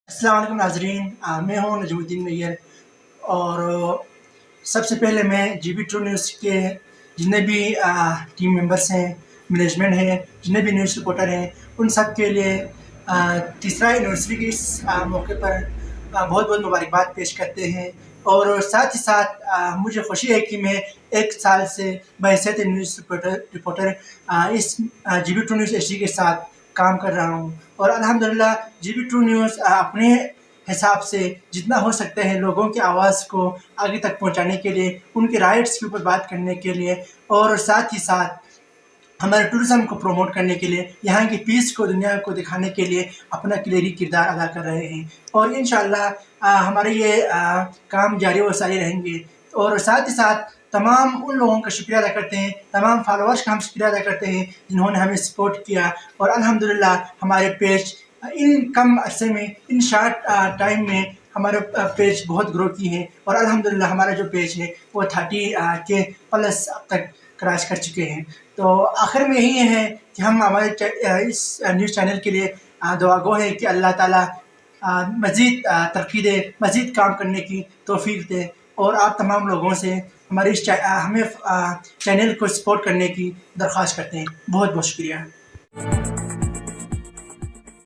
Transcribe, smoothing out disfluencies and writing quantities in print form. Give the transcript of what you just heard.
अस्सलाम वालेकुम नाज़रीन, मैं हूँ नजमुद्दीन मैयर। और सबसे पहले मैं GB ट्रू न्यूज़ के जितने भी टीम मेंबर्स हैं, मैनेजमेंट है, जितने भी न्यूज़ रिपोर्टर हैं, उन सब के लिए तीसरा एनिवर्सरी के इस मौके पर बहुत बहुत मुबारकबाद पेश करते हैं। और साथ ही साथ मुझे खुशी है कि मैं 1 साल से बहैसियत न्यूज़ रिपोर्टर इस GB ट्रू न्यूज़ HD के साथ काम कर रहा हूँ। और अल्हम्दुलिल्लाह GB ट्रू न्यूज़ अपने हिसाब से जितना हो सकता है लोगों की आवाज़ को आगे तक पहुँचाने के लिए, उनके राइट्स के ऊपर बात करने के लिए और साथ ही साथ हमारे टूरिज़्म को प्रमोट करने के लिए, यहाँ की पीस को दुनिया को दिखाने के लिए अपना क्लियरी किरदार अदा कर रहे हैं। और इंशाअल्लाह हमारे ये काम जारी व सारी रहेंगे। और साथ ही साथ तमाम उन लोगों का शुक्रिया अदा करते हैं, तमाम फॉलोअर्स का हम शुक्रिया अदा करते हैं जिन्होंने हमें सपोर्ट किया। और अल्हम्दुलिल्लाह हमारे पेज इन कम अरसे में, इन शॉर्ट टाइम में हमारे पेज बहुत ग्रो की है। और अल्हम्दुलिल्लाह हमारा जो पेज है वो 30 के प्लस अब तक क्रॉस कर चुके हैं। तो आखिर में यही है कि हम हमारे इस न्यूज़ चैनल के लिए दुआगो है कि अल्लाह ताला मज़ीद तरक्की दे, मज़ीद काम करने की तौफीक दे। और आप तमाम लोगों से हमारे इस हमें चैनल को सपोर्ट करने की दरख्वास्त करते हैं। बहुत बहुत शुक्रिया।